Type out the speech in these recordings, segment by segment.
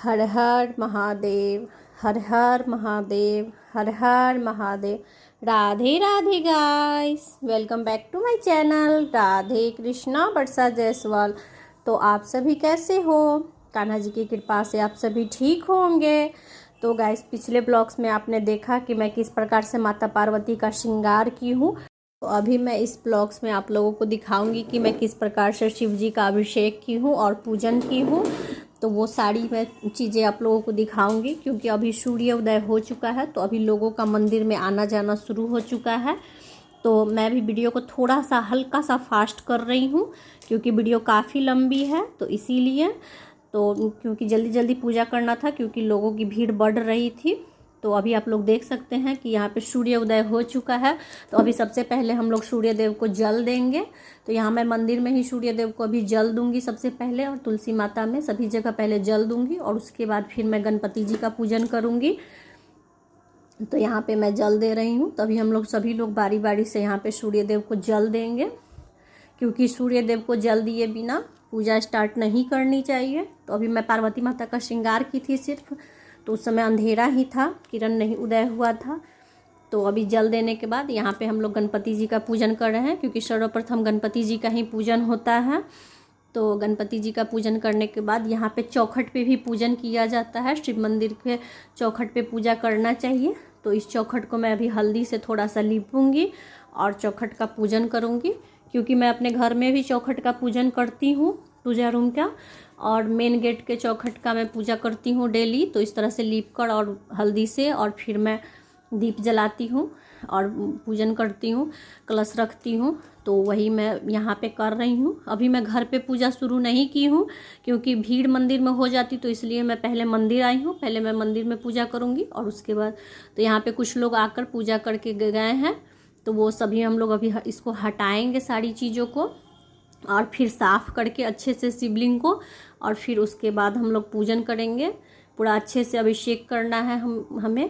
Her Har Mahadev, Har Har Mahadev, Har Har Mahadev. Radhe Radhe guys, welcome back to my channel Radhe Krishna Barsa Jaiswal. तो आप सभी कैसे हो? कान्हा जी की कृपा से आप सभी ठीक होंगे। तो गाइस, पिछले ब्लॉग्स में आपने देखा कि मैं किस प्रकार से माता पार्वती का श्रृंगार की हूँ। तो अभी मैं इस ब्लॉग्स में आप लोगों को दिखाऊंगी कि मैं किस प्रकार से शिव जी का अभिषेक की हूँ और पूजन की हूँ। तो वो सारी मैं चीज़ें आप लोगों को दिखाऊंगी, क्योंकि अभी सूर्य उदय हो चुका है, तो अभी लोगों का मंदिर में आना जाना शुरू हो चुका है। तो मैं भी वीडियो को थोड़ा सा हल्का सा फास्ट कर रही हूँ, क्योंकि वीडियो काफ़ी लंबी है। तो इसीलिए क्योंकि जल्दी जल्दी पूजा करना था, क्योंकि लोगों की भीड़ बढ़ रही थी। तो अभी आप लोग देख सकते हैं कि यहाँ पे सूर्य उदय हो चुका है। तो अभी सबसे पहले हम लोग सूर्य देव को जल देंगे। तो यहाँ मैं मंदिर में ही सूर्य देव को अभी जल दूंगी सबसे पहले, और तुलसी माता में सभी जगह पहले जल दूंगी, और उसके बाद फिर मैं गणपति जी का पूजन करूँगी। तो यहाँ पे मैं जल दे रही हूँ। तभी हम लोग सभी लोग बारी बारी से यहाँ पे सूर्य देव को जल देंगे, क्योंकि सूर्य देव को जल दिए बिना पूजा स्टार्ट नहीं करनी चाहिए। तो अभी मैं पार्वती माता का श्रृंगार की थी सिर्फ, तो उस समय अंधेरा ही था, किरण नहीं उदय हुआ था। तो अभी जल देने के बाद यहाँ पे हम लोग गणपति जी का पूजन कर रहे हैं, क्योंकि सर्वप्रथम गणपति जी का ही पूजन होता है। तो गणपति जी का पूजन करने के बाद यहाँ पे चौखट पे भी पूजन किया जाता है। शिव मंदिर के चौखट पे पूजा करना चाहिए। तो इस चौखट को मैं अभी हल्दी से थोड़ा सा लीपूंगी और चौखट का पूजन करूँगी, क्योंकि मैं अपने घर में भी चौखट का पूजन करती हूँ, पूजा रूम का, और मेन गेट के चौखट का मैं पूजा करती हूँ डेली। तो इस तरह से लीप कर और हल्दी से, और फिर मैं दीप जलाती हूँ और पूजन करती हूँ, कलश रखती हूँ। तो वही मैं यहाँ पे कर रही हूँ। अभी मैं घर पे पूजा शुरू नहीं की हूँ, क्योंकि भीड़ मंदिर में हो जाती, तो इसलिए मैं पहले मंदिर आई हूँ। पहले मैं मंदिर में पूजा करूँगी और उसके बाद तो यहाँ पे कुछ लोग आकर पूजा करके गए हैं। तो वो सभी हम लोग अभी इसको हटाएंगे सारी चीज़ों को, और फिर साफ़ करके अच्छे से शिवलिंग को, और फिर उसके बाद हम लोग पूजन करेंगे। पूरा अच्छे से अभिषेक करना है हमें।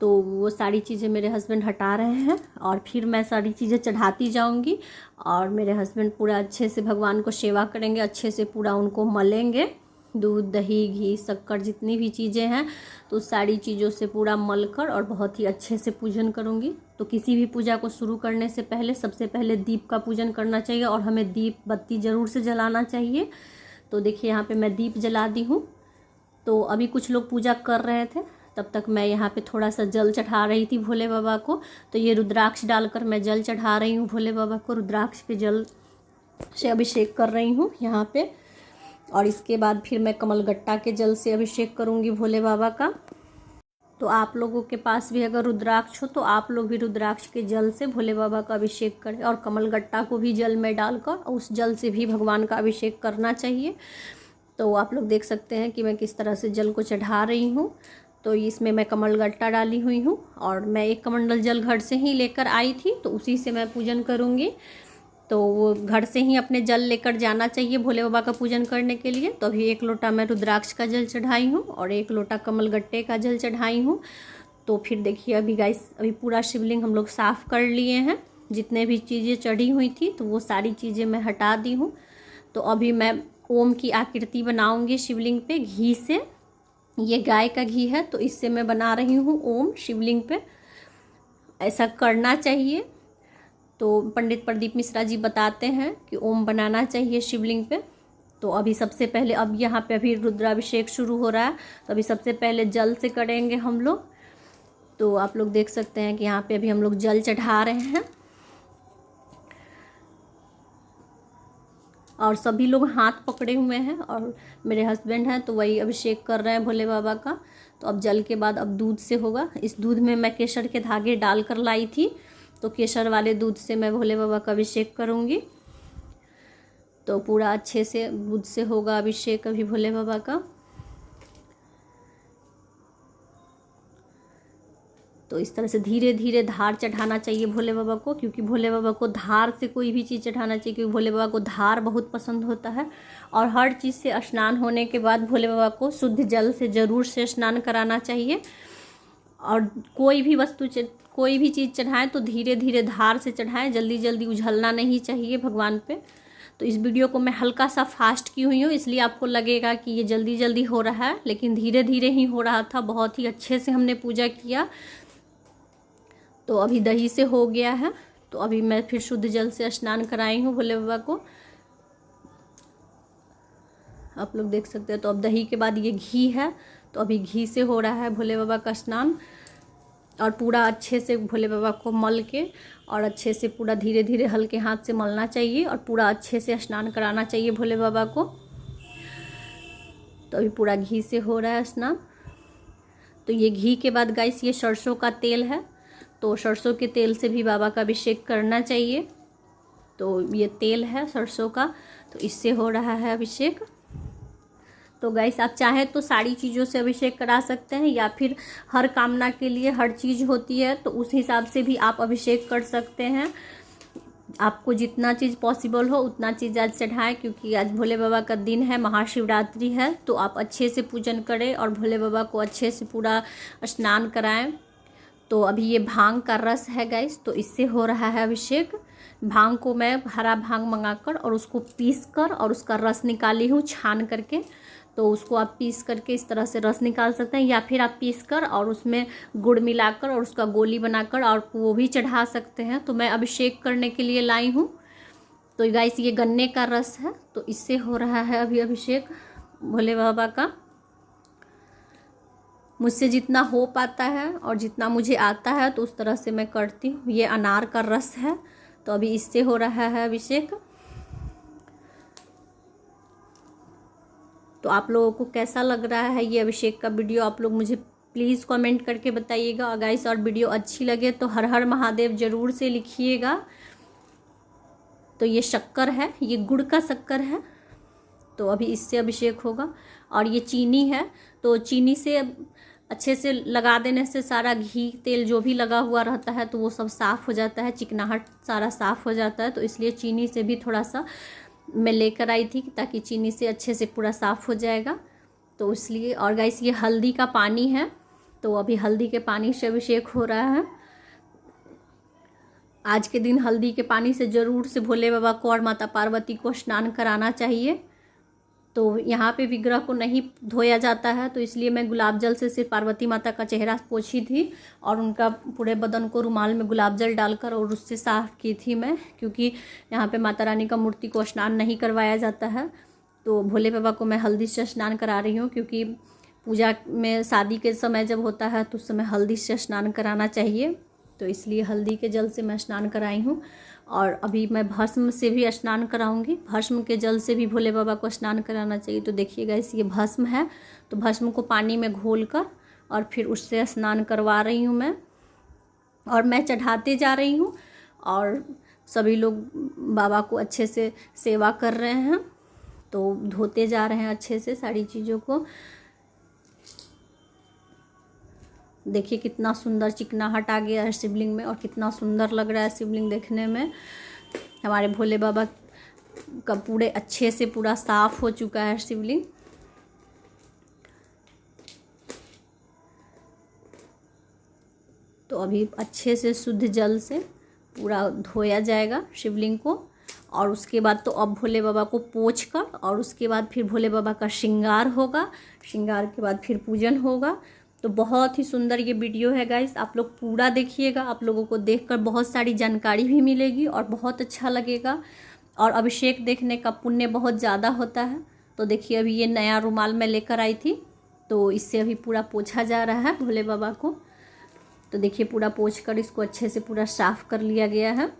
तो वो सारी चीज़ें मेरे हस्बैंड हटा रहे हैं, और फिर मैं सारी चीज़ें चढ़ाती जाऊंगी, और मेरे हस्बैंड पूरा अच्छे से भगवान को सेवा करेंगे, अच्छे से पूरा उनको मलेंगे। दूध, दही, घी, शक्कर, जितनी भी चीज़ें हैं, तो सारी चीज़ों से पूरा मलकर और बहुत ही अच्छे से पूजन करूँगी। तो किसी भी पूजा को शुरू करने से पहले सबसे पहले दीप का पूजन करना चाहिए, और हमें दीप बत्ती ज़रूर से जलाना चाहिए। तो देखिए यहाँ पे मैं दीप जला दी हूँ। तो अभी कुछ लोग पूजा कर रहे थे, तब तक मैं यहाँ पे थोड़ा सा जल चढ़ा रही थी भोले बाबा को। तो ये रुद्राक्ष डालकर मैं जल चढ़ा रही हूँ भोले बाबा को, रुद्राक्ष के जल से अभिषेक कर रही हूँ यहाँ पे। और इसके बाद फिर मैं कमलगट्टा के जल से अभिषेक करूँगी भोले बाबा का। तो आप लोगों के पास भी अगर रुद्राक्ष हो, तो आप लोग भी रुद्राक्ष के जल से भोले बाबा का अभिषेक करें, और कमलगट्टा को भी जल में डालकर उस जल से भी भगवान का अभिषेक करना चाहिए। तो आप लोग देख सकते हैं कि मैं किस तरह से जल को चढ़ा रही हूँ। तो इसमें मैं कमलगट्टा डाली हुई हूँ, और मैं एक कमंडल जल घर से ही लेकर आई थी, तो उसी से मैं पूजन करूँगी। तो वो घर से ही अपने जल लेकर जाना चाहिए भोले बाबा का पूजन करने के लिए। तो अभी 1 लोटा मैं रुद्राक्ष का जल चढ़ाई हूँ, और 1 लोटा कमलगट्टे का जल चढ़ाई हूँ। तो फिर देखिए अभी गाइस, अभी पूरा शिवलिंग हम लोग साफ़ कर लिए हैं। जितने भी चीज़ें चढ़ी हुई थी, तो वो सारी चीज़ें मैं हटा दी हूँ। तो अभी मैं ओम की आकृति बनाऊँगी शिवलिंग पे घी से। ये गाय का घी है, तो इससे मैं बना रही हूँ ओम शिवलिंग पे। ऐसा करना चाहिए। तो पंडित प्रदीप मिश्रा जी बताते हैं कि ओम बनाना चाहिए शिवलिंग पे। तो अभी सबसे पहले, अब यहाँ पे अभी रुद्राभिषेक शुरू हो रहा है, तो अभी सबसे पहले जल से करेंगे हम लोग। तो आप लोग देख सकते हैं कि यहाँ पे अभी हम लोग जल चढ़ा रहे हैं, और सभी लोग हाथ पकड़े हुए हैं, और मेरे हस्बैंड हैं तो वही अभिषेक कर रहे हैं भोले बाबा का। तो अब जल के बाद अब दूध से होगा। इस दूध में मैं केसर के धागे डालकर लाई थी, तो केसर वाले दूध से मैं भोले बाबा का अभिषेक करूँगी। तो पूरा अच्छे से दूध से होगा अभिषेक अभी भोले बाबा का। तो इस तरह से धीरे धीरे धार चढ़ाना चाहिए भोले बाबा को, क्योंकि भोले बाबा को धार से कोई भी चीज़ चढ़ाना चाहिए, क्योंकि भोले बाबा को धार बहुत पसंद होता है। और हर चीज़ से स्नान होने के बाद भोले बाबा को शुद्ध जल से ज़रूर से स्नान कराना चाहिए। और कोई भी वस्तु, कोई भी चीज़ चढ़ाएं तो धीरे धीरे धार से चढ़ाएं, जल्दी जल्दी उझलना नहीं चाहिए भगवान पे। तो इस वीडियो को मैं हल्का सा फास्ट की हुई हूँ, इसलिए आपको लगेगा कि ये जल्दी जल्दी हो रहा है, लेकिन धीरे धीरे ही हो रहा था। बहुत ही अच्छे से हमने पूजा किया। तो अभी दही से हो गया है, तो अभी मैं फिर शुद्ध जल से स्नान कराई हूँ भोले बाबा को, आप लोग देख सकते हैं। तो अब दही के बाद ये घी है, तो अभी घी से हो रहा है भोले बाबा का स्नान। और पूरा अच्छे से भोले बाबा को मल के और अच्छे से पूरा धीरे धीरे हल्के हाथ से मलना चाहिए और पूरा अच्छे से स्नान कराना चाहिए भोले बाबा को। तो अभी पूरा घी से हो रहा है स्नान। तो ये घी के बाद गाइस ये सरसों का तेल है, तो सरसों के तेल से भी बाबा का अभिषेक करना चाहिए। तो ये तेल है सरसों का, तो इससे हो रहा है अभिषेक। तो गाइस आप चाहे तो सारी चीज़ों से अभिषेक करा सकते हैं, या फिर हर कामना के लिए हर चीज़ होती है, तो उस हिसाब से भी आप अभिषेक कर सकते हैं। आपको जितना चीज़ पॉसिबल हो उतना चीज़ आज चढ़ाएं, क्योंकि आज भोले बाबा का दिन है, महाशिवरात्रि है। तो आप अच्छे से पूजन करें और भोले बाबा को अच्छे से पूरा स्नान कराएं। तो अभी ये भांग का रस है गाइस, तो इससे हो रहा है अभिषेक। भांग को मैं हरा भांग मंगाकर और उसको पीस कर और उसका रस निकाली हूँ छान करके। तो उसको आप पीस करके इस तरह से रस निकाल सकते हैं, या फिर आप पीस कर और उसमें गुड़ मिलाकर और उसका गोली बनाकर और वो भी चढ़ा सकते हैं। तो मैं अभिषेक करने के लिए लाई हूँ। तो गाइस ये गन्ने का रस है, तो इससे हो रहा है अभी अभिषेक भोले बाबा का। मुझसे जितना हो पाता है और जितना मुझे आता है तो उस तरह से मैं करती हूँ। ये अनार का रस है, तो अभी इससे हो रहा है अभिषेक। तो आप लोगों को कैसा लग रहा है ये अभिषेक का वीडियो, आप लोग मुझे प्लीज़ कमेंट करके बताइएगा गाइस। और वीडियो अच्छी लगे तो हर हर महादेव ज़रूर से लिखिएगा। तो ये शक्कर है, ये गुड़ का शक्कर है, तो अभी इससे अभिषेक होगा। और ये चीनी है, तो चीनी से अच्छे से लगा देने से सारा घी तेल जो भी लगा हुआ रहता है तो वो सब साफ़ हो जाता है, चिकनाहट सारा साफ़ हो जाता है। तो इसलिए चीनी से भी थोड़ा सा मैं लेकर आई थी, ताकि चीनी से अच्छे से पूरा साफ़ हो जाएगा, तो इसलिए। और गाइस ये हल्दी का पानी है, तो अभी हल्दी के पानी से अभिषेक हो रहा है। आज के दिन हल्दी के पानी से ज़रूर से भोले बाबा को और माता पार्वती को स्नान कराना चाहिए। तो यहाँ पे विग्रह को नहीं धोया जाता है, तो इसलिए मैं गुलाब जल से सिर्फ पार्वती माता का चेहरा पोंछी थी और उनका पूरे बदन को रुमाल में गुलाब जल डालकर और उससे साफ़ की थी मैं, क्योंकि यहाँ पे माता रानी का मूर्ति को स्नान नहीं करवाया जाता है। तो भोले बाबा को मैं हल्दी से स्नान करा रही हूँ, क्योंकि पूजा में शादी के समय जब होता है तो उस समय हल्दी से स्नान कराना चाहिए। तो इसलिए हल्दी के जल से मैं स्नान कराई हूँ। और अभी मैं भस्म से भी स्नान कराऊंगी, भस्म के जल से भी भोले बाबा को स्नान कराना चाहिए। तो देखिएगा इस ये भस्म है, तो भस्म को पानी में घोलकर और फिर उससे स्नान करवा रही हूँ मैं, और मैं चढ़ाते जा रही हूँ और सभी लोग बाबा को अच्छे से सेवा कर रहे हैं। तो धोते जा रहे हैं अच्छे से सारी चीज़ों को। देखिए कितना सुंदर चिकनाहट आ गया है शिवलिंग में, और कितना सुंदर लग रहा है शिवलिंग देखने में। हमारे भोले बाबा का पूरे अच्छे से पूरा साफ हो चुका है शिवलिंग। तो अभी अच्छे से शुद्ध जल से पूरा धोया जाएगा शिवलिंग को, और उसके बाद तो अब भोले बाबा को पोंछ कर और उसके बाद फिर भोले बाबा का श्रृंगार होगा। श्रृंगार के बाद फिर पूजन होगा। तो बहुत ही सुंदर ये वीडियो है गाइस, आप लोग पूरा देखिएगा। आप लोगों को देखकर बहुत सारी जानकारी भी मिलेगी और बहुत अच्छा लगेगा। और अभिषेक देखने का पुण्य बहुत ज़्यादा होता है। तो देखिए अभी ये नया रुमाल मैं लेकर आई थी, तो इससे अभी पूरा पोंछा जा रहा है भोले बाबा को। तो देखिए पूरा पोंछ कर इसको अच्छे से पूरा साफ़ कर लिया गया है।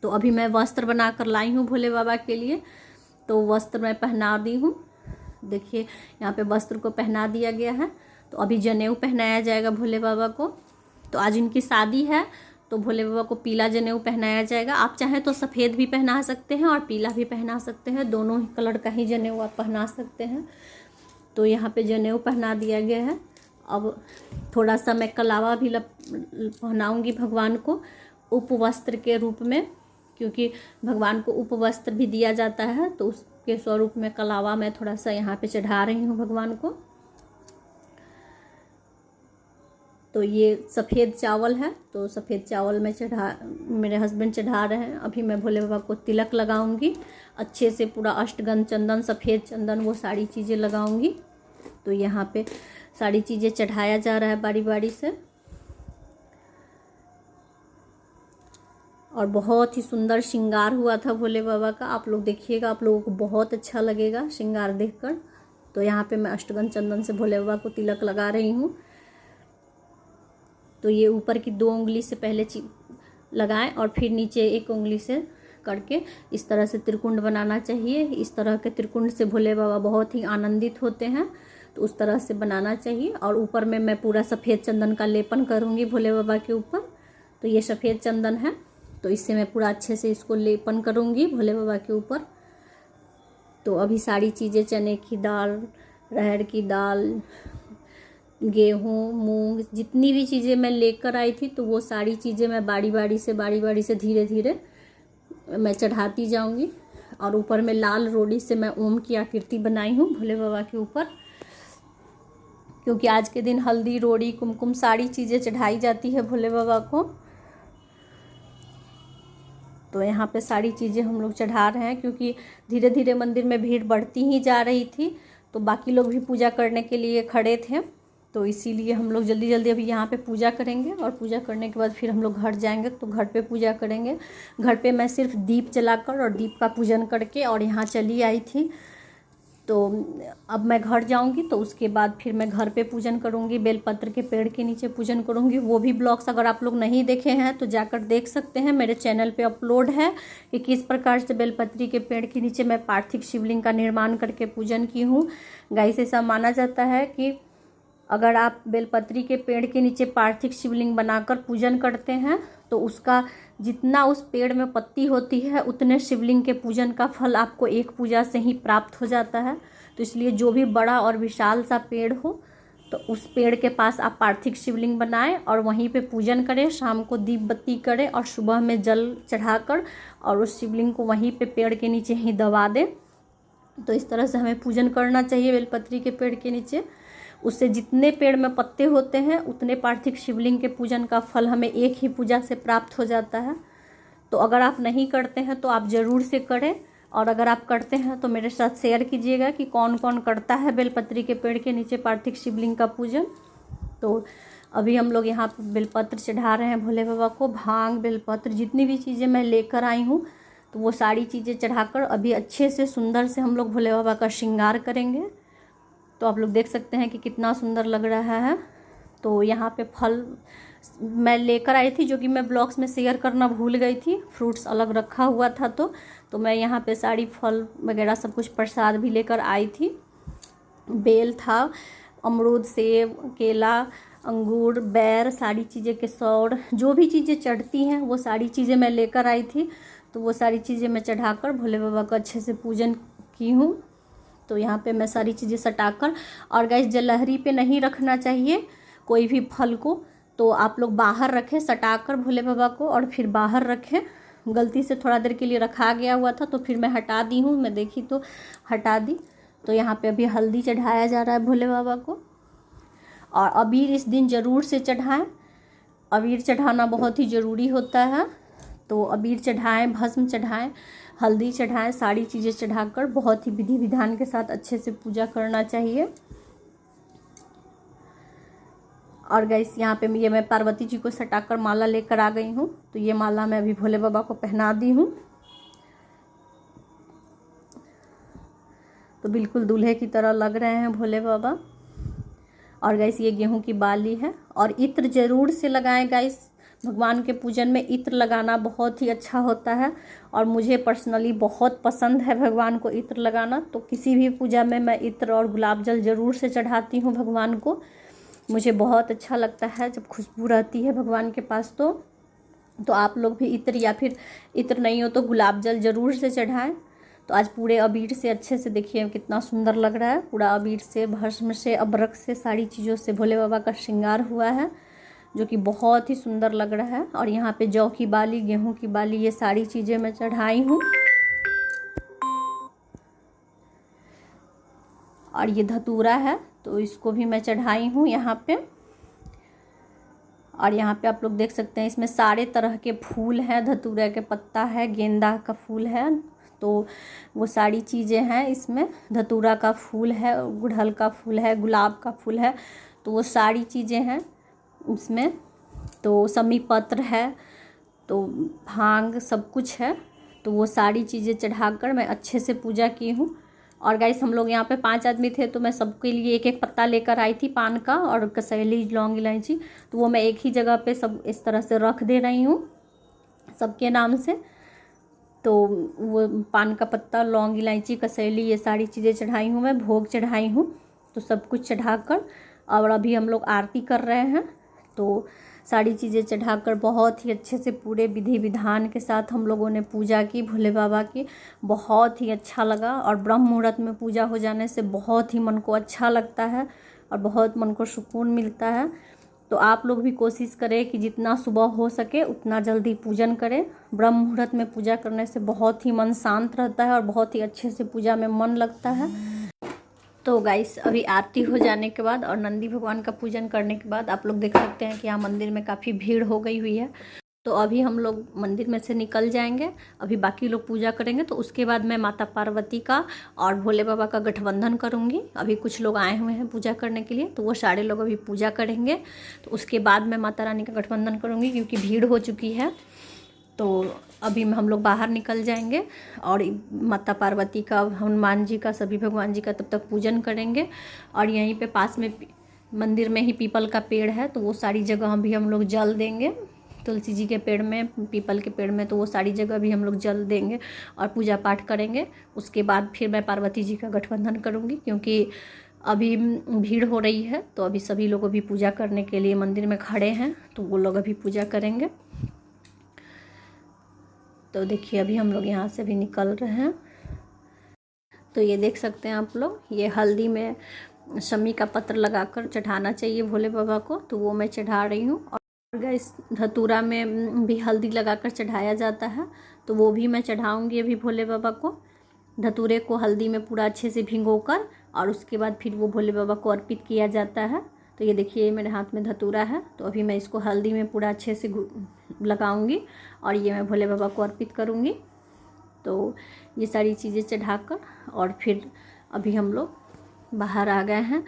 तो अभी मैं वस्त्र बना कर लाई हूँ भोले बाबा के लिए, तो वस्त्र मैं पहना दी हूँ। देखिए यहाँ पे वस्त्र को पहना दिया गया है। तो अभी जनेऊ पहनाया जाएगा भोले बाबा को। तो आज इनकी शादी है, तो भोले बाबा को पीला जनेऊ पहनाया जाएगा। आप चाहें तो सफ़ेद भी पहना सकते हैं और पीला भी पहना सकते हैं, दोनों ही कलर का ही जनेऊ आप पहना सकते हैं। तो यहाँ पे जनेऊ पहना दिया गया है। अब थोड़ा सा मैं कलावा भी पहनाऊँगी भगवान को उपवस्त्र के रूप में, क्योंकि भगवान को उपवस्त्र भी दिया जाता है। तो उसके स्वरूप में कलावा मैं थोड़ा सा यहाँ पे चढ़ा रही हूँ भगवान को। तो तो ये सफ़ेद चावल है, तो सफ़ेद चावल में मेरे हस्बैंड चढ़ा रहे हैं। अभी मैं भोले बाबा को तिलक लगाऊंगी अच्छे से, पूरा अष्टगंध चंदन, सफ़ेद चंदन, वो सारी चीज़ें लगाऊंगी। तो यहाँ पे सारी चीज़ें चढ़ाया जा रहा है बारी बारी से। और बहुत ही सुंदर श्रृंगार हुआ था भोले बाबा का। आप लोग देखिएगा, आप लोगों को बहुत अच्छा लगेगा श्रृंगार देखकर। तो यहाँ पे मैं अष्टगंध चंदन से भोले बाबा को तिलक लगा रही हूँ। तो ये ऊपर की 2 उंगली से पहले लगाएं और फिर नीचे 1 उंगली से करके इस तरह से त्रिकुंड बनाना चाहिए। इस तरह के त्रिकुंड से भोले बाबा बहुत ही आनंदित होते हैं, तो उस तरह से बनाना चाहिए। और ऊपर में मैं पूरा सफ़ेद चंदन का लेपन करूँगी भोले बाबा के ऊपर। तो ये सफ़ेद चंदन है, तो इससे मैं पूरा अच्छे से इसको लेपन करूँगी भोले बाबा के ऊपर। तो अभी सारी चीज़ें, चने की दाल, अरहर की दाल, गेहूँ, मूंग, जितनी भी चीज़ें मैं लेकर आई थी, तो वो सारी चीज़ें मैं बारी बारी से धीरे धीरे मैं चढ़ाती जाऊंगी। और ऊपर में लाल रोड़ी से मैं ओम की आकृति बनाई हूँ भोले बाबा के ऊपर, क्योंकि आज के दिन हल्दी, रोड़ी, कुमकुम सारी चीज़ें चढ़ाई जाती है भोले बाबा को। तो यहाँ पे सारी चीज़ें हम लोग चढ़ा रहे हैं, क्योंकि धीरे धीरे मंदिर में भीड़ बढ़ती ही जा रही थी। तो बाकी लोग भी पूजा करने के लिए खड़े थे, तो इसीलिए हम लोग जल्दी जल्दी अभी यहाँ पे पूजा करेंगे। और पूजा करने के बाद फिर हम लोग घर जाएंगे, तो घर पे पूजा करेंगे। घर पे मैं सिर्फ दीप जलाकर और दीप का पूजन करके और यहाँ चली आई थी। तो अब मैं घर जाऊंगी, तो उसके बाद फिर मैं घर पे पूजन करूंगी, बेलपत्र के पेड़ के नीचे पूजन करूंगी। वो भी ब्लॉग्स अगर आप लोग नहीं देखे हैं तो जाकर देख सकते हैं, मेरे चैनल पे अपलोड है कि किस प्रकार से बेलपत्री के पेड़ के नीचे मैं पार्थिव शिवलिंग का निर्माण करके पूजन की हूँ। गाइस, ऐसा माना जाता है कि अगर आप बेलपत्री के पेड़ के नीचे पार्थिव शिवलिंग बनाकर पूजन करते हैं, तो उसका जितना उस पेड़ में पत्ती होती है, उतने शिवलिंग के पूजन का फल आपको एक पूजा से ही प्राप्त हो जाता है। तो इसलिए जो भी बड़ा और विशाल सा पेड़ हो, तो उस पेड़ के पास आप पार्थिव शिवलिंग बनाएं और वहीं पे पूजन करें। शाम को दीप बत्ती करें और सुबह में जल चढ़ाकर और उस शिवलिंग को वहीं पे पेड़ के नीचे ही दबा दें। तो इस तरह से हमें पूजन करना चाहिए बेलपत्री के पेड़ के नीचे। उससे जितने पेड़ में पत्ते होते हैं, उतने पार्थिव शिवलिंग के पूजन का फल हमें एक ही पूजा से प्राप्त हो जाता है। तो अगर आप नहीं करते हैं तो आप ज़रूर से करें, और अगर आप करते हैं तो मेरे साथ शेयर कीजिएगा कि कौन कौन करता है बेलपत्री के पेड़ के नीचे पार्थिव शिवलिंग का पूजन। तो अभी हम लोग यहाँ पर बेलपत्र चढ़ा रहे हैं भोले बाबा को। भांग, बेलपत्र, जितनी भी चीज़ें मैं लेकर आई हूँ, तो वो सारी चीज़ें चढ़ाकर अभी अच्छे से सुंदर से हम लोग भोले बाबा का श्रृंगार करेंगे। तो आप लोग देख सकते हैं कि कितना सुंदर लग रहा है। तो यहाँ पे फल मैं लेकर आई थी, जो कि मैं ब्लॉग्स में शेयर करना भूल गई थी। फ्रूट्स अलग रखा हुआ था, तो मैं यहाँ पे सारी फल वगैरह सब कुछ प्रसाद भी लेकर आई थी। बेल था, अमरूद, सेब, केला, अंगूर, बैर, सारी चीज़ें, केसौर, जो भी चीज़ें चढ़ती हैं वो सारी चीज़ें मैं लेकर आई थी। तो वो सारी चीज़ें मैं चढ़ाकर भोले बाबा का अच्छे से पूजन की हूँ। तो यहाँ पे मैं सारी चीज़ें सटाकर, और गाइस जलहरी पे नहीं रखना चाहिए कोई भी फल को, तो आप लोग बाहर रखें सटाकर भोले बाबा को, और फिर बाहर रखें। गलती से थोड़ा देर के लिए रखा गया हुआ था, तो फिर मैं हटा दी हूँ, मैं देखी तो हटा दी। तो यहाँ पे अभी हल्दी चढ़ाया जा रहा है भोले बाबा को। और अबीर इस दिन ज़रूर से चढ़ाएं, अबीर चढ़ाना बहुत ही ज़रूरी होता है। तो अबीर चढ़ाएं, भस्म चढ़ाएं, हल्दी चढ़ाएं, सारी चीज़ें चढ़ाकर बहुत ही विधि विधान के साथ अच्छे से पूजा करना चाहिए। और गाइस यहाँ पे ये मैं पार्वती जी को सटाकर माला लेकर आ गई हूँ। तो ये माला मैं अभी भोले बाबा को पहना दी हूँ। तो बिल्कुल दूल्हे की तरह लग रहे हैं भोले बाबा। और गाइस ये गेहूं की बाली है। और इत्र ज़रूर से लगाएं गाइस, भगवान के पूजन में इत्र लगाना बहुत ही अच्छा होता है, और मुझे पर्सनली बहुत पसंद है भगवान को इत्र लगाना। तो किसी भी पूजा में मैं इत्र और गुलाब जल ज़रूर से चढ़ाती हूँ भगवान को। मुझे बहुत अच्छा लगता है जब खुशबू रहती है भगवान के पास। तो आप लोग भी इत्र, या फिर इत्र नहीं हो तो गुलाब जल ज़रूर से चढ़ाएं। तो आज पूरे अबीर से अच्छे से देखिए कितना सुंदर लग रहा है। पूरा अबीर से, भस्म से, अबरक से, सारी चीज़ों से भोले बाबा का श्रृंगार हुआ है, जो कि बहुत ही सुंदर लग रहा है। और यहाँ पे जौ की बाली, गेहूं की बाली, ये सारी चीज़ें मैं चढ़ाई हूँ। और ये धतूरा है, तो इसको भी मैं चढ़ाई हूँ यहाँ पे। और यहाँ पे आप लोग देख सकते हैं इसमें सारे तरह के फूल हैं, धतूरा के पत्ता है, गेंदा का फूल है, तो वो सारी चीज़ें हैं इसमें। धतूरा का फूल है, गुड़हल का फूल है, गुलाब का फूल है, तो वो सारी चीज़ें हैं इसमें। तो समी पत्र है, तो भांग सब कुछ है, तो वो सारी चीज़ें चढ़ाकर मैं अच्छे से पूजा की हूँ। और गाइस हम लोग यहाँ पे 5 आदमी थे, तो मैं सबके लिए एक एक पत्ता लेकर आई थी पान का, और कसैली, लौंग, इलायची, तो वो मैं एक ही जगह पे सब इस तरह से रख दे रही हूँ सबके नाम से। तो वो पान का पत्ता, लौंग, इलायची, कसैली, ये सारी चीज़ें चढ़ाई हूँ मैं, भोग चढ़ाई हूँ। तो सब कुछ चढ़ाकर और अभी हम लोग आरती कर रहे हैं। तो सारी चीज़ें चढ़ाकर बहुत ही अच्छे से पूरे विधि विधान के साथ हम लोगों ने पूजा की भोले बाबा की। बहुत ही अच्छा लगा, और ब्रह्म मुहूर्त में पूजा हो जाने से बहुत ही मन को अच्छा लगता है और बहुत मन को सुकून मिलता है। तो आप लोग भी कोशिश करें कि जितना सुबह हो सके उतना जल्दी पूजन करें। ब्रह्म मुहूर्त में पूजा करने से बहुत ही मन शांत रहता है और बहुत ही अच्छे से पूजा में मन लगता है। तो गाइस अभी आरती हो जाने के बाद और नंदी भगवान का पूजन करने के बाद आप लोग देख सकते हैं कि यहाँ मंदिर में काफ़ी भीड़ हो गई हुई है। तो अभी हम लोग मंदिर में से निकल जाएंगे, अभी बाकी लोग पूजा करेंगे, तो उसके बाद मैं माता पार्वती का और भोले बाबा का गठबंधन करूँगी। अभी कुछ लोग आए हुए हैं पूजा करने के लिए, तो वो सारे लोग अभी पूजा करेंगे, तो उसके बाद मैं माता रानी का गठबंधन करूँगी, क्योंकि भीड़ हो चुकी है। तो अभी हम लोग बाहर निकल जाएंगे और माता पार्वती का, हनुमान जी का, सभी भगवान जी का तब तक पूजन करेंगे। और यहीं पे पास में मंदिर में ही पीपल का पेड़ है, तो वो सारी जगह भी हम लोग जल देंगे। तुलसी जी के पेड़ में, पीपल के पेड़ में, तो वो सारी जगह भी हम लोग जल देंगे और पूजा पाठ करेंगे। उसके बाद फिर मैं पार्वती जी का गठबंधन करूँगी, क्योंकि अभी भीड़ हो रही है। तो अभी सभी लोग अभी पूजा करने के लिए मंदिर में खड़े हैं, तो वो लोग अभी पूजा करेंगे। तो देखिए अभी हम लोग यहाँ से भी निकल रहे हैं। तो ये देख सकते हैं आप लोग, ये हल्दी में शमी का पत्र लगाकर चढ़ाना चाहिए भोले बाबा को, तो वो मैं चढ़ा रही हूँ। और गैस धतूरा में भी हल्दी लगाकर चढ़ाया जाता है, तो वो भी मैं चढ़ाऊँगी अभी भोले बाबा को। धतूरे को हल्दी में पूरा अच्छे से भिगोकर और उसके बाद फिर वो भोले बाबा को अर्पित किया जाता है। तो ये देखिए मेरे हाथ में धतूरा है, तो अभी मैं इसको हल्दी में पूरा अच्छे से लगाऊंगी और ये मैं भोले बाबा को अर्पित करूंगी। तो ये सारी चीज़ें चढ़ाकर और फिर अभी हम लोग बाहर आ गए हैं,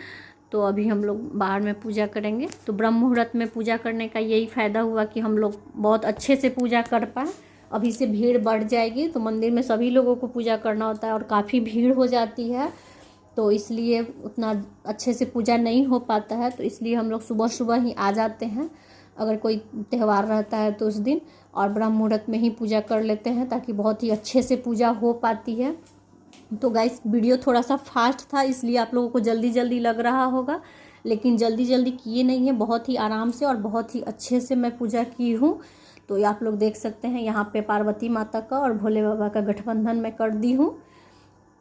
तो अभी हम लोग बाहर में पूजा करेंगे। तो ब्रह्म मुहूर्त में पूजा करने का यही फ़ायदा हुआ कि हम लोग बहुत अच्छे से पूजा कर पाए। अभी से भीड़ बढ़ जाएगी, तो मंदिर में सभी लोगों को पूजा करना होता है और काफ़ी भीड़ हो जाती है, तो इसलिए उतना अच्छे से पूजा नहीं हो पाता है। तो इसलिए हम लोग सुबह सुबह ही आ जाते हैं, अगर कोई त्यौहार रहता है तो उस दिन, और ब्रह्म मुहूर्त में ही पूजा कर लेते हैं, ताकि बहुत ही अच्छे से पूजा हो पाती है। तो गाइस वीडियो थोड़ा सा फास्ट था, इसलिए आप लोगों को जल्दी जल्दी लग रहा होगा, लेकिन जल्दी जल्दी किए नहीं है, बहुत ही आराम से और बहुत ही अच्छे से मैं पूजा की हूँ। तो आप लोग देख सकते हैं यहाँ पे पार्वती माता का और भोले बाबा का गठबंधन मैं कर दी हूँ।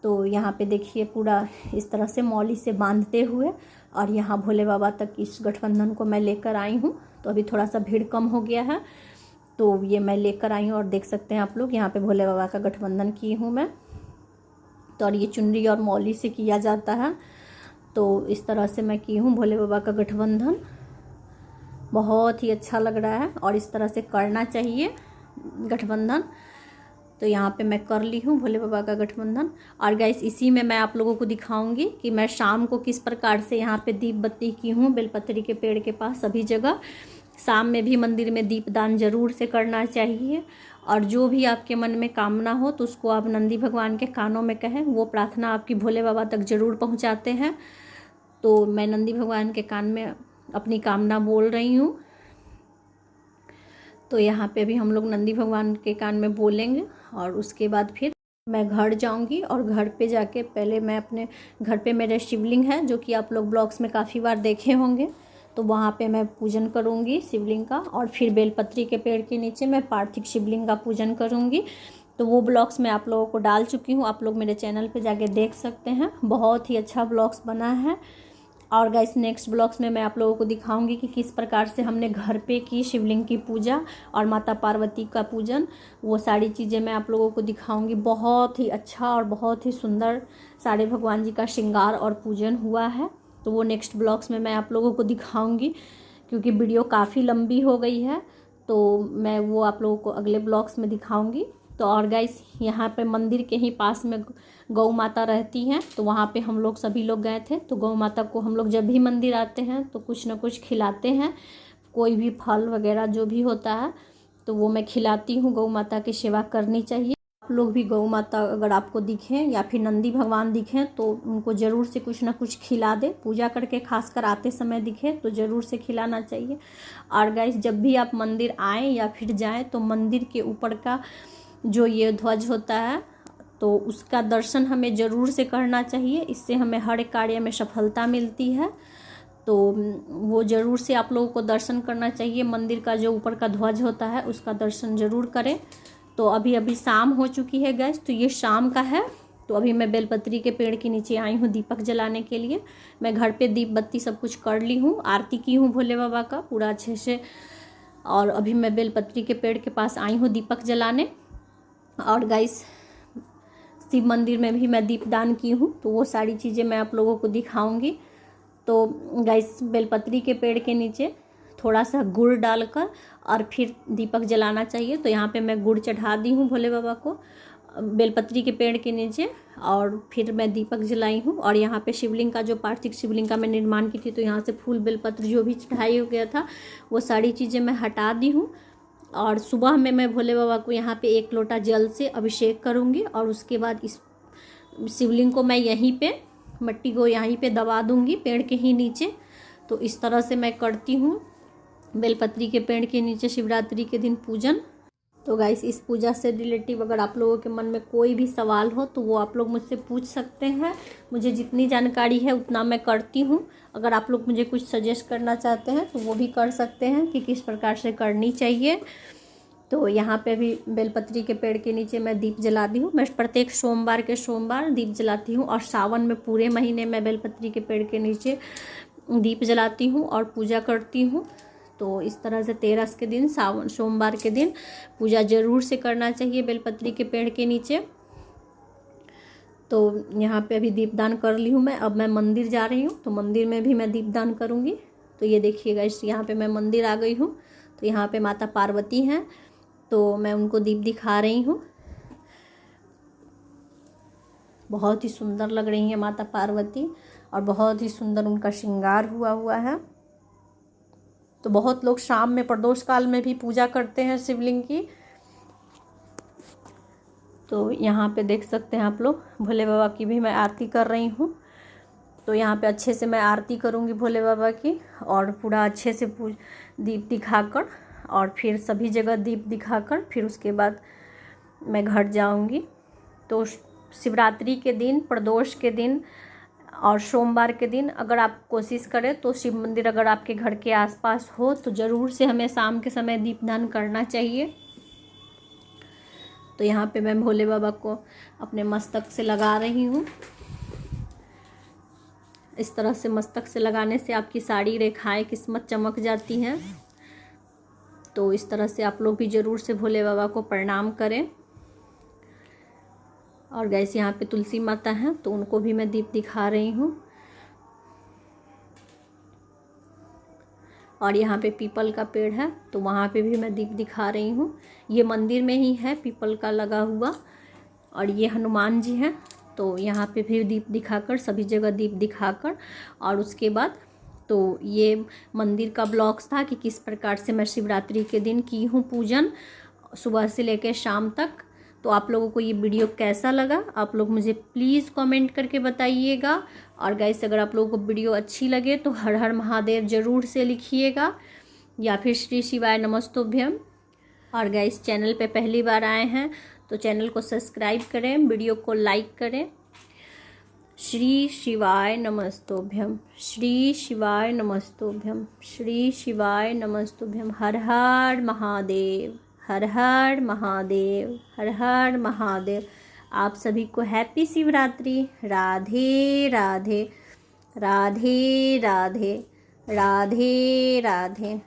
तो यहाँ पे देखिए पूरा इस तरह से मौली से बांधते हुए और यहाँ भोले बाबा तक इस गठबंधन को मैं लेकर आई हूँ। तो अभी थोड़ा सा भीड़ कम हो गया है, तो ये मैं लेकर आई हूँ और देख सकते हैं आप लोग यहाँ पे भोले बाबा का गठबंधन की हूँ मैं। तो और ये चुनरी और मौली से किया जाता है, तो इस तरह से मैं की हूँ भोले बाबा का गठबंधन। बहुत ही अच्छा लग रहा है और इस तरह से करना चाहिए गठबंधन। तो यहाँ पे मैं कर ली हूँ भोले बाबा का गठबंधन। और गाइस इसी में मैं आप लोगों को दिखाऊंगी कि मैं शाम को किस प्रकार से यहाँ पे दीप बत्ती की हूँ बेलपत्री के पेड़ के पास सभी जगह। शाम में भी मंदिर में दीपदान जरूर से करना चाहिए, और जो भी आपके मन में कामना हो तो उसको आप नंदी भगवान के कानों में कहें, वो प्रार्थना आपकी भोले बाबा तक जरूर पहुँचाते हैं। तो मैं नंदी भगवान के कान में अपनी कामना बोल रही हूँ। तो यहाँ पे भी हम लोग नंदी भगवान के कान में बोलेंगे और उसके बाद फिर मैं घर जाऊंगी, और घर पे जाके पहले मैं अपने घर पे मेरे शिवलिंग है, जो कि आप लोग ब्लॉग्स में काफ़ी बार देखे होंगे, तो वहाँ पे मैं पूजन करूँगी शिवलिंग का, और फिर बेलपत्री के पेड़ के नीचे मैं पार्थिव शिवलिंग का पूजन करूँगी। तो वो ब्लॉग्स मैं आप लोगों को डाल चुकी हूँ, आप लोग मेरे चैनल पे जाके देख सकते हैं, बहुत ही अच्छा ब्लॉग्स बना है। और गाइस नेक्स्ट ब्लॉग्स में मैं आप लोगों को दिखाऊंगी कि किस प्रकार से हमने घर पे की शिवलिंग की पूजा और माता पार्वती का पूजन, वो सारी चीज़ें मैं आप लोगों को दिखाऊंगी। बहुत ही अच्छा और बहुत ही सुंदर सारे भगवान जी का श्रृंगार और पूजन हुआ है, तो वो नेक्स्ट ब्लॉग्स में मैं आप लोगों को दिखाऊंगी क्योंकि वीडियो काफ़ी लंबी हो गई है, तो मैं वो आप लोगों को अगले ब्लॉग्स में दिखाऊंगी। तो और गाइस, यहाँ पे मंदिर के ही पास में गौ माता रहती हैं, तो वहाँ पे हम लोग सभी लोग गए थे। तो गौ माता को हम लोग जब भी मंदिर आते हैं तो कुछ ना कुछ खिलाते हैं, कोई भी फल वगैरह जो भी होता है तो वो मैं खिलाती हूँ। गौ माता की सेवा करनी चाहिए। आप लोग भी गौ माता अगर आपको दिखें या फिर नंदी भगवान दिखें तो उनको ज़रूर से कुछ ना कुछ खिला दे। पूजा करके खासकर आते समय दिखे तो ज़रूर से खिलाना चाहिए। और गाइस, जब भी आप मंदिर आएँ या फिर जाएँ तो मंदिर के ऊपर का जो ये ध्वज होता है तो उसका दर्शन हमें ज़रूर से करना चाहिए। इससे हमें हर कार्य में सफलता मिलती है। तो वो ज़रूर से आप लोगों को दर्शन करना चाहिए। मंदिर का जो ऊपर का ध्वज होता है उसका दर्शन ज़रूर करें। तो अभी शाम हो चुकी है गैस, तो ये शाम का है। तो अभी मैं बेलपत्री के पेड़ के नीचे आई हूँ दीपक जलाने के लिए। मैं घर पे दीप बत्ती सब कुछ कर ली हूँ, आरती की हूँ भोले बाबा का पूरा अच्छे से। और अभी मैं बेलपत्री के पेड़ के पास आई हूँ दीपक जलाने। और गाइस, शिव मंदिर में भी मैं दीपदान की हूँ, तो वो सारी चीज़ें मैं आप लोगों को दिखाऊंगी। तो गाइस, बेलपत्री के पेड़ के नीचे थोड़ा सा गुड़ डालकर और फिर दीपक जलाना चाहिए। तो यहाँ पे मैं गुड़ चढ़ा दी हूँ भोले बाबा को बेलपत्री के पेड़ के नीचे, और फिर मैं दीपक जलाई हूँ। और यहाँ पे शिवलिंग का जो पार्थिव शिवलिंग का मैं निर्माण की थी, तो यहाँ से फूल बेलपत्र जो भी चढ़ाई हो गया था वो सारी चीज़ें मैं हटा दी हूँ। और सुबह में मैं भोले बाबा को यहाँ पे 1 लोटा जल से अभिषेक करूँगी। और उसके बाद इस शिवलिंग को मैं यहीं पे मट्टी को यहीं पे दबा दूँगी पेड़ के ही नीचे। तो इस तरह से मैं करती हूँ बेलपत्री के पेड़ के नीचे शिवरात्रि के दिन पूजन। तो गाइस, इस पूजा से रिलेटिव अगर आप लोगों के मन में कोई भी सवाल हो तो वो आप लोग मुझसे पूछ सकते हैं। मुझे जितनी जानकारी है उतना मैं करती हूँ। अगर आप लोग मुझे कुछ सजेस्ट करना चाहते हैं तो वो भी कर सकते हैं कि किस प्रकार से करनी चाहिए। तो यहाँ पे भी बेलपत्री के पेड़ के नीचे मैं दीप जलाती हूँ। मैं प्रत्येक सोमवार के सोमवार दीप जलाती हूँ, और सावन में पूरे महीने मैं बेलपत्री के पेड़ के नीचे दीप जलाती हूँ और पूजा करती हूँ। तो इस तरह से 13 के दिन सावन सोमवार के दिन पूजा ज़रूर से करना चाहिए बेलपत्री के पेड़ के नीचे। तो यहाँ पे अभी दीपदान कर ली हूँ मैं। अब मैं मंदिर जा रही हूँ, तो मंदिर में भी मैं दीपदान करूँगी। तो ये देखिएगा, इस यहाँ पे मैं मंदिर आ गई हूँ। तो यहाँ पे माता पार्वती हैं, तो मैं उनको दीप दिखा रही हूँ। बहुत ही सुंदर लग रही हैं माता पार्वती, और बहुत ही सुंदर उनका श्रृंगार हुआ है। तो बहुत लोग शाम में प्रदोष काल में भी पूजा करते हैं शिवलिंग की। तो यहाँ पे देख सकते हैं आप लोग, भोले बाबा की भी मैं आरती कर रही हूँ। तो यहाँ पे अच्छे से मैं आरती करूँगी भोले बाबा की, और पूरा अच्छे से दीप दिखाकर, और फिर सभी जगह दीप दिखाकर फिर उसके बाद मैं घर जाऊँगी। तो शिवरात्रि के दिन, प्रदोष के दिन और सोमवार के दिन अगर आप कोशिश करें तो शिव मंदिर अगर आपके घर के आसपास हो तो ज़रूर से हमें शाम के समय दीपदान करना चाहिए। तो यहाँ पे मैं भोले बाबा को अपने मस्तक से लगा रही हूँ। इस तरह से मस्तक से लगाने से आपकी सारी रेखाएं किस्मत चमक जाती हैं। तो इस तरह से आप लोग भी ज़रूर से भोले बाबा को प्रणाम करें। और गैस, यहाँ पे तुलसी माता हैं, तो उनको भी मैं दीप दिखा रही हूँ। और यहाँ पे पीपल का पेड़ है, तो वहाँ पे भी मैं दीप दिखा रही हूँ। ये मंदिर में ही है पीपल का लगा हुआ। और ये हनुमान जी हैं, तो यहाँ पे भी दीप दिखाकर, सभी जगह दीप दिखाकर, और उसके बाद तो ये मंदिर का ब्लॉग्स था कि किस प्रकार से मैं शिवरात्रि के दिन की हूँ पूजन सुबह से लेकर शाम तक। तो आप लोगों को ये वीडियो कैसा लगा आप लोग मुझे प्लीज़ कमेंट करके बताइएगा। और गाइस, अगर आप लोगों को वीडियो अच्छी लगे तो हर हर महादेव ज़रूर से लिखिएगा, या फिर श्री शिवाय नमस्तुभ्यम। और गाइस, चैनल पे पहली बार आए हैं तो चैनल को सब्सक्राइब करें, वीडियो को लाइक करें। श्री शिवाय नमस्तुभ्यम, श्री शिवाय नमस्तुभ्यम, श्री शिवाय नमस्तुभ्यम। हर हर महादेव, हर हर महादेव, हर हर महादेव। आप सभी को हैप्पी शिवरात्रि। राधे राधे, राधे राधे, राधे राधे।